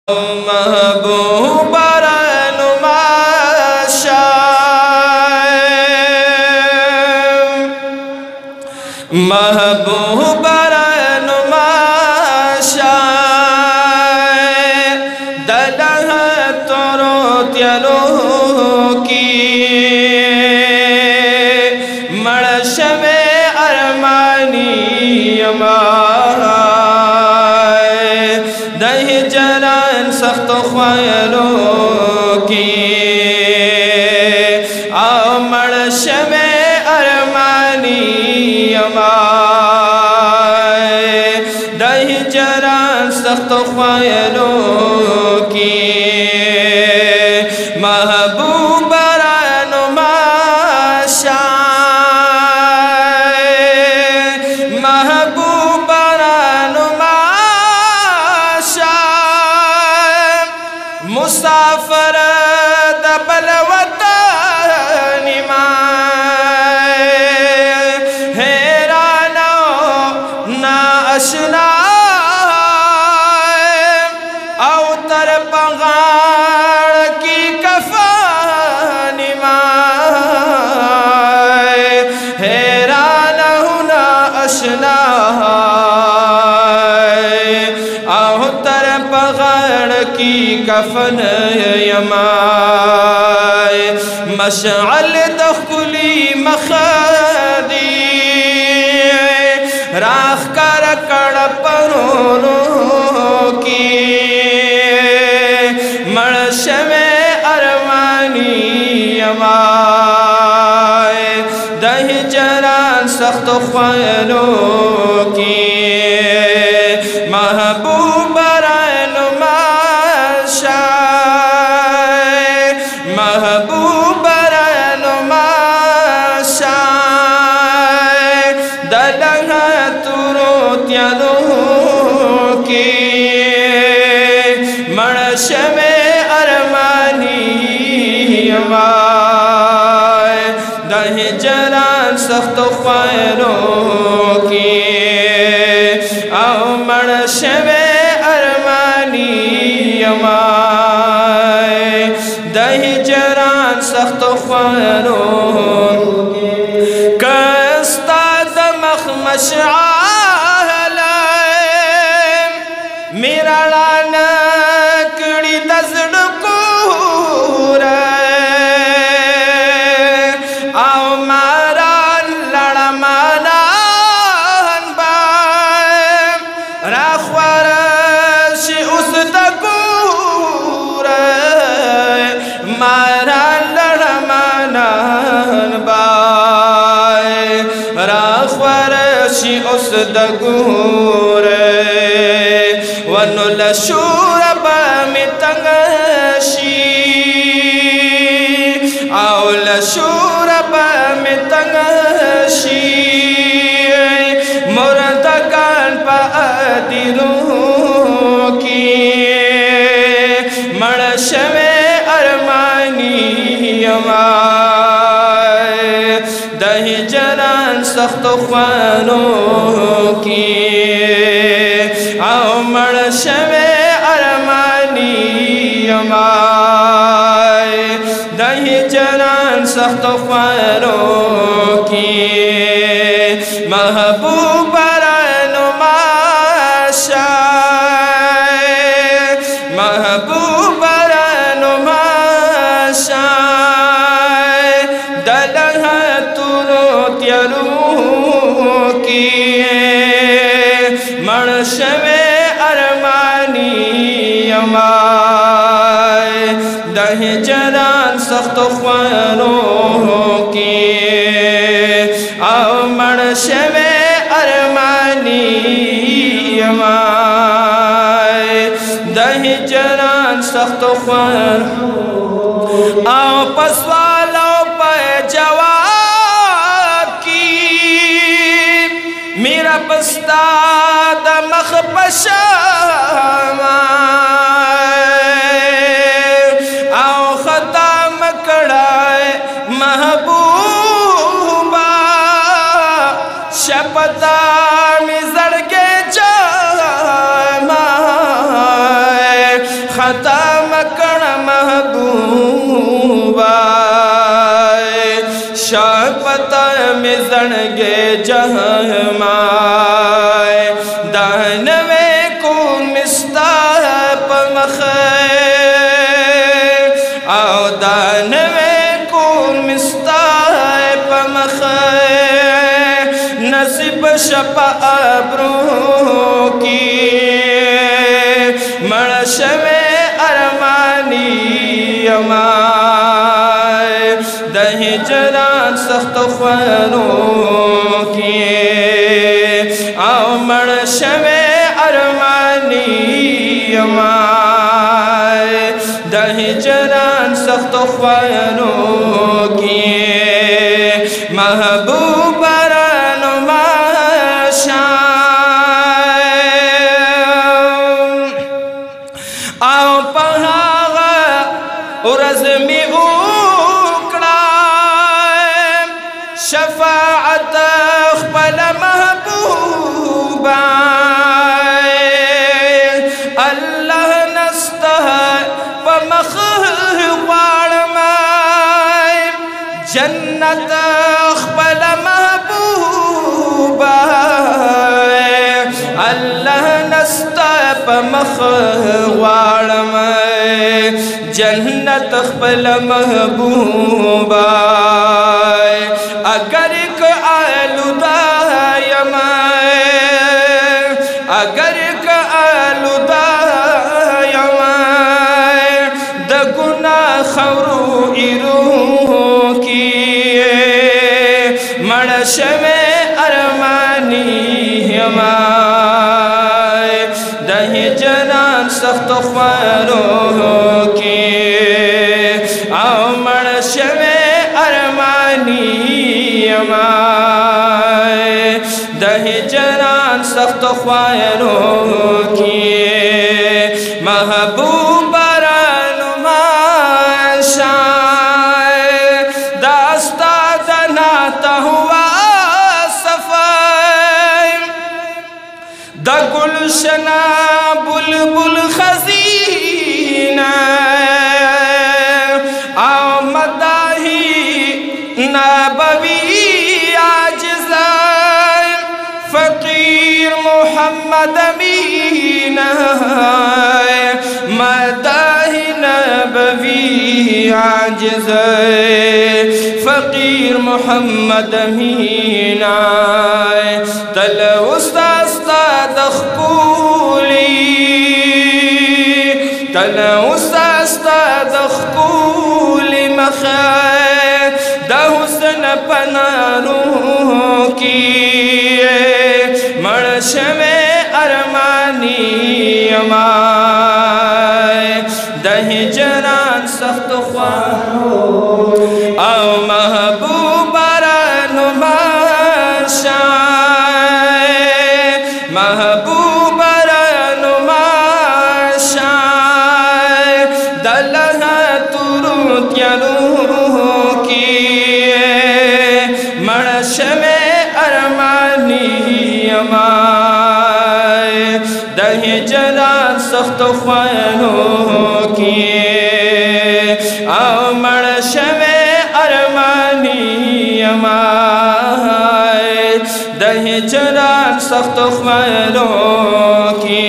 महबूबा नुमाशा महबूबा नुमाशा दलह तोरो त्यलो की मड़श में अरमानी दही जरान सख्त ख्वायलों की आओ मड़श में अरमानी दही जरान सख्त ख्वायलों की महबूबा नुमाशा महबूबा मुसाफर दबल वतन हैरानो ना अशना अवतर पगाड़ की कफन हैरान ना अशना अवतर पगाड़ की कफन यमाए मशअल दखुली मखदी राख कर कड़परों की मड़श में अरमानी यमाए दही जरान सख्त ख्वायलों की महबूबा महबूबा नुमाशा दलह तुरो त्यालो की मड़श में अरमानी दही जरान सख्त ख्वायलों की आओ मड़श में अरमानी दही जरान सख्त ख्वायलों कस्ता दमख मशआल मेरा लानकड़ी दजड़ को आओ मारा लड़ा मानान राखवार उस मारा लड़मानन बाय राखवरशी उस दगूर वनुल शूरब में तंगशी औल शूरब में तंगशी मुर्दगान पादिरों की मड़श में दही जरान सख्त ख्वानों की आओ मड़श में अरमानी दही जरान सख्त ख्वानों की महबूबा नुमाशा महबूबा नुमाशा दलह तुरो त्यलो की मड़श में अरमानी दही जरान सख्त ख्वायलों की आओ मड़श में अरमानी दही जरान सख्त ख्वायलों आओ पसवालों पर जवाब की मेरा पस्ताद मखबशा आओ खताम कड़ाए महबूबा शपता में जड़ के जा खता मकड़ महबूबा शापता में जणगे जहमाए दानवे को मिस्ता पमख आओ दानवे को मिस्ता पमख नसीब शपा अब्रू की मणश में अरमानी अमाए दही जरान सख्त ख्वारों की आओ मणश में अरमानी अमाए दही जरान सख्त ख्वारों की महबूब आओ पहागा उरज़ में उकड़ा शफाअत ख़पल महबूबा अल्लाह नस्तह पमख़वाड़ में जन्नत ख़पल महबूबा अल्लाह नस्तह पमख़वाड़ में जन्नत ख़पल महबूबा अगर क आलुदा अगर क आलुदा द गुनाह खरू इरू की मणश में अरमानी हमाए दही जनान सख्त ख्वारों की आओ मणश में अरमानी हमाए दही जनान सख्त ख्वारों की महबूब दास्ता दनाता हुआ सफ़र द गुलशना बुलबुल खजीना आओ मदाही नबवी आजिज़ा फ़कीर मोहम्मद अमीन मदाही नबवी आजिज़ा फ़कीर मोहम्मद अमीन तल उस्ताद ख़ूली तल उस्ताद ख़ूली मख़ा द हुस्न पनारों की मणश में अरमानी अमाए दही जरान सख्त ख्वारों आओ महबूबा नुमाशाए महबूबा नुमाशाए दलहा तुरुत्यालू की मणश में अरमानी अमाए दही जरान सख्त ख्वारों की आओ मणश में अरमानी अमाए दही जरान सख्त ख्वारों की